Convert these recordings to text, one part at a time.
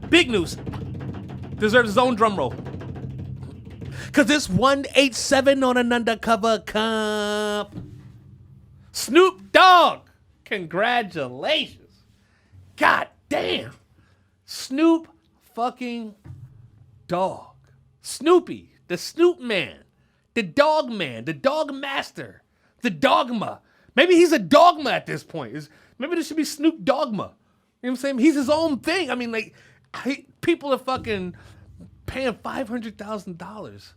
Big news. Deserves his own drum roll. Cause it's 187 on an undercover comp. Snoop Dogg. Congratulations. God damn. Snoop fucking Dogg. Snoopy. The Snoop man. The Dog man. The Dog master. The Dogma. Maybe he's a dogma at this point. Maybe there should be Snoop Dogma. You know what I'm saying? He's his own thing. I mean, like, people are fucking paying $500,000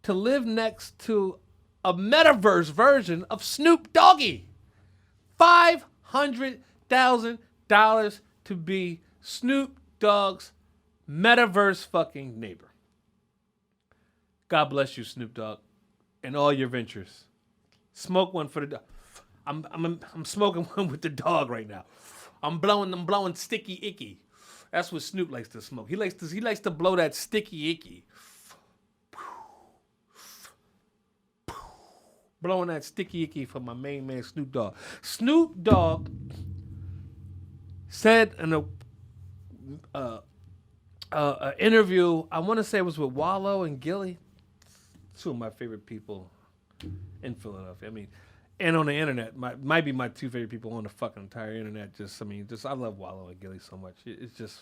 to live next to a metaverse version of Snoop Doggy. $500,000 to be Snoop Dogg's metaverse fucking neighbor. God bless you, Snoop Dogg, and all your ventures. Smoke one for the dog. I'm smoking one with the dog right now. I'm blowing sticky icky. That's what Snoop likes to smoke. He likes to blow that sticky icky. Blowing that sticky icky for my main man Snoop Dogg. Snoop Dogg said in a interview, I want to say it was with Wallow and Gilly, two of my favorite people in Philadelphia. I mean, and on the internet, might be my two favorite people on the fucking entire internet. I love Wallow and Gilly so much. It just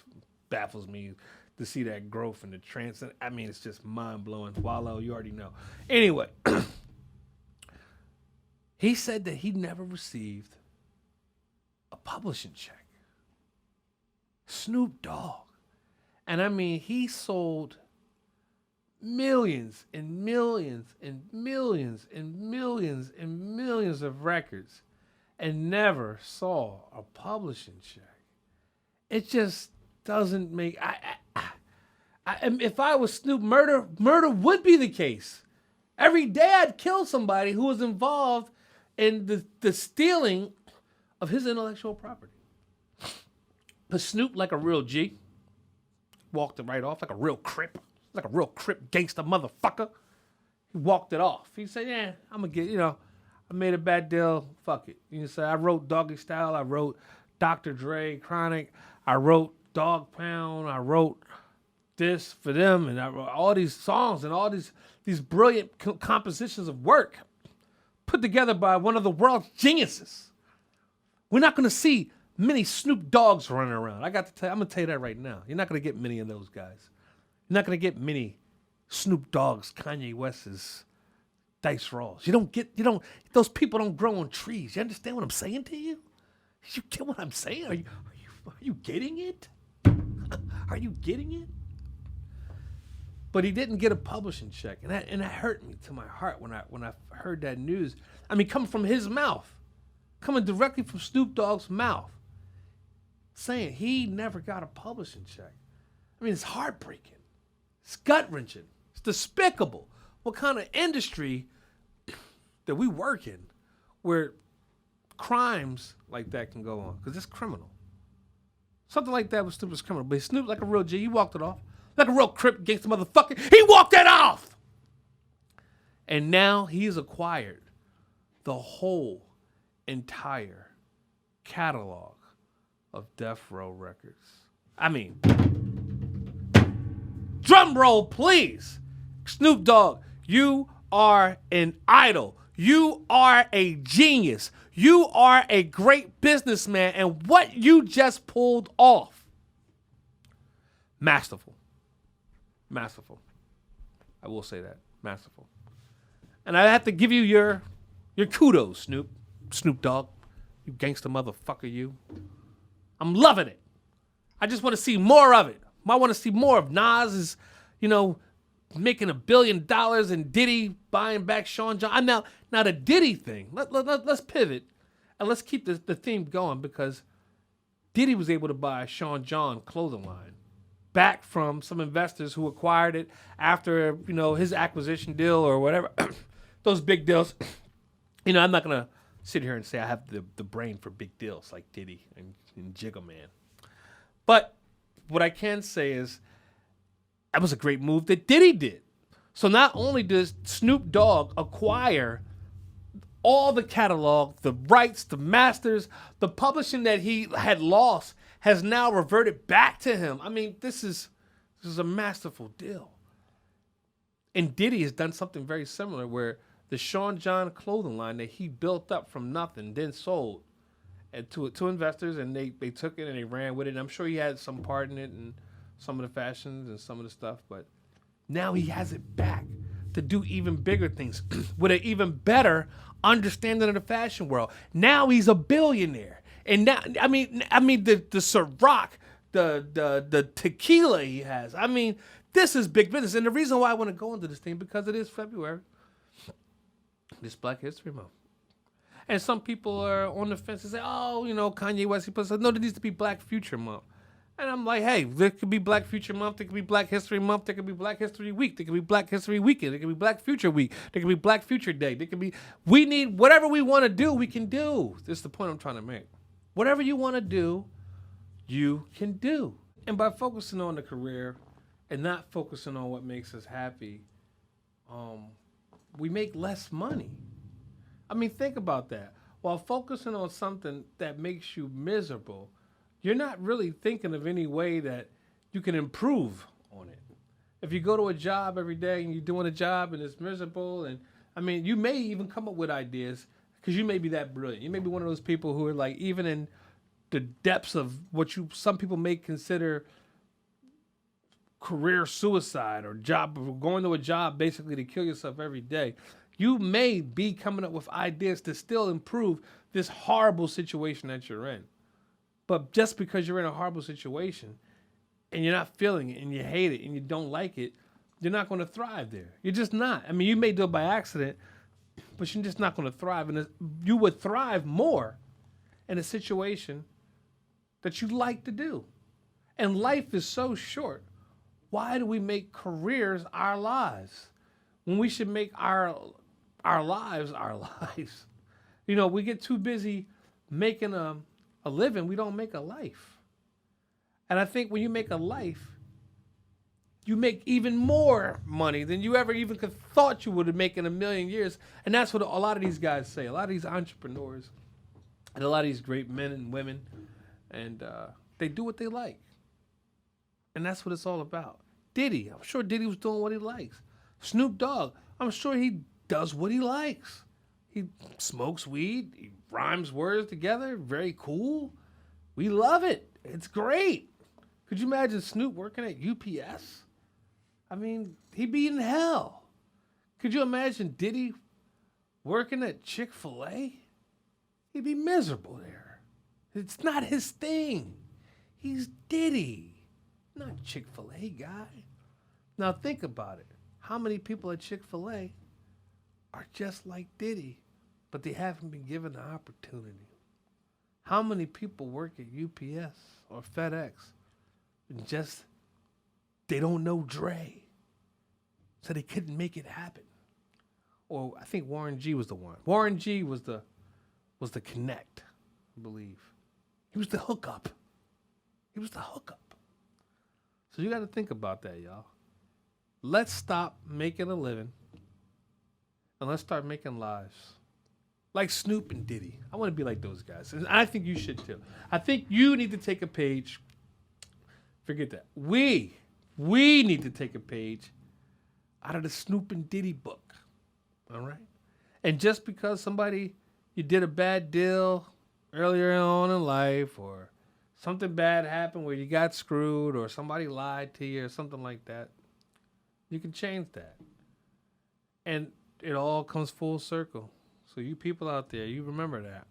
baffles me to see that growth and the trans. I mean, it's just mind blowing. Wallow, you already know. Anyway, he said that he never received a publishing check. Snoop Dogg. And I mean, he sold millions and millions and millions and millions and millions of records and never saw a publishing check. It just doesn't make... if I was Snoop, murder would be the case. Every day I'd kill somebody who was involved in the stealing of his intellectual property. But Snoop, like a real G, walked it right off like a real Crip. Like a real Crip gangster motherfucker. He walked it off. He said, yeah, I'm going to get, I made a bad deal. Fuck it. You know, so I wrote Doggy Style. I wrote Dr. Dre, Chronic. I wrote Dog Pound. I wrote this for them. And I wrote all these songs and all these brilliant compositions of work put together by one of the world's geniuses. We're not going to see many Snoop Doggs running around. I'm going to tell you that right now. You're not going to get many of those guys. You're not going to get many Snoop Dogg's, Kanye West's, Dice Rawls. Those people don't grow on trees. You understand what I'm saying to you? You get what I'm saying? Are you getting it? Are you getting it? But he didn't get a publishing check. And that hurt me to my heart when I heard that news. I mean, coming from his mouth, coming directly from Snoop Dogg's mouth, saying he never got a publishing check. I mean, it's heartbreaking. It's gut-wrenching. It's despicable. What kind of industry that we work in where crimes like that can go on? Because it's criminal. Something like that with Snoop is criminal. But Snoop, like a real G, he walked it off. Like a real Crip gangster motherfucker, he walked it off! And now he's acquired the whole entire catalog of Death Row Records. I mean... Drum roll, please. Snoop Dogg, you are an idol. You are a genius. You are a great businessman. And what you just pulled off, masterful. Masterful. I will say that. Masterful. And I have to give you your kudos, Snoop Dogg. You gangster motherfucker, you. I'm loving it. I just want to see more of it. I want to see more of Nas is, making $1 billion and Diddy buying back Sean John. Now the Diddy thing, let's pivot and let's keep the theme going because Diddy was able to buy Sean John clothing line back from some investors who acquired it after, his acquisition deal or whatever. Those big deals. I'm not going to sit here and say I have the brain for big deals like Diddy and Jigga Man. But what I can say is that was a great move that Diddy did. So not only does Snoop Dogg acquire all the catalog, the rights, the masters, the publishing that he had lost has now reverted back to him. I mean, this is a masterful deal. And Diddy has done something very similar where the Sean John clothing line that he built up from nothing, then sold and to investors, and they took it and they ran with it. And I'm sure he had some part in it and some of the fashions and some of the stuff, but now he has it back to do even bigger things with an even better understanding of the fashion world. Now he's a billionaire. And now, I mean the Ciroc, the tequila he has. I mean, this is big business. And the reason why I want to go into this thing, because it is February. This Black History Month. And some people are on the fence and say, oh, Kanye West, he said, no, there needs to be Black Future Month. And I'm like, hey, there could be Black Future Month, there could be Black History Month, there could be Black History Week, there could be Black History Weekend, there could be Black Future Week, there could be Black Future Day, we need whatever we want to do, we can do. This is the point I'm trying to make. Whatever you want to do, you can do. And by focusing on the career and not focusing on what makes us happy, we make less money. I mean, think about that. While focusing on something that makes you miserable, you're not really thinking of any way that you can improve on it. If you go to a job every day and you're doing a job and it's miserable, and I mean, you may even come up with ideas because you may be that brilliant. You may be one of those people who are like, even in the depths of what some people may consider career suicide or going to a job basically to kill yourself every day. You may be coming up with ideas to still improve this horrible situation that you're in. But just because you're in a horrible situation and you're not feeling it and you hate it and you don't like it, you're not going to thrive there. You're just not. I mean, you may do it by accident, but you're just not going to thrive. And you would thrive more in a situation that you like to do. And life is so short. Why do we make careers our lives when we should make our lives our lives? We get too busy making a living, we don't make a life. And I think when you make a life, you make even more money than you ever even could thought you would make in a million years. And that's what a lot of these guys say. A lot of these entrepreneurs and a lot of these great men and women, and they do what they like. And that's what it's all about. Diddy, I'm sure Diddy was doing what he likes. Snoop Dogg, I'm sure he does what he likes. He smokes weed, he rhymes words together, very cool. We love it. It's great. Could you imagine Snoop working at UPS? I mean, he'd be in hell. Could you imagine Diddy working at Chick-fil-A? He'd be miserable there. It's not his thing. He's Diddy, not Chick-fil-A guy. Now think about it. How many people at Chick-fil-A are just like Diddy, but they haven't been given the opportunity? How many people work at UPS or FedEx and just, they don't know Dre, so they couldn't make it happen? Or I think Warren G was the one. Warren G was the connect, I believe. He was the hookup. So you got to think about that, y'all. Let's stop making a living and let's start making lives. Like Snoop and Diddy. I want to be like those guys. And I think you should too. I think you need to take a page. Forget that. We need to take a page out of the Snoop and Diddy book. All right? And just because you did a bad deal earlier on in life, or something bad happened where you got screwed, or somebody lied to you or something like that, you can change that. And it all comes full circle. So you people out there, you remember that.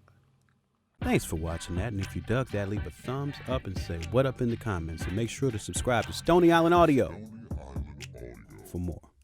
Thanks for watching that. And if you dug that, leave a thumbs up and say what up in the comments. And make sure to subscribe to Stony Island Audio for more.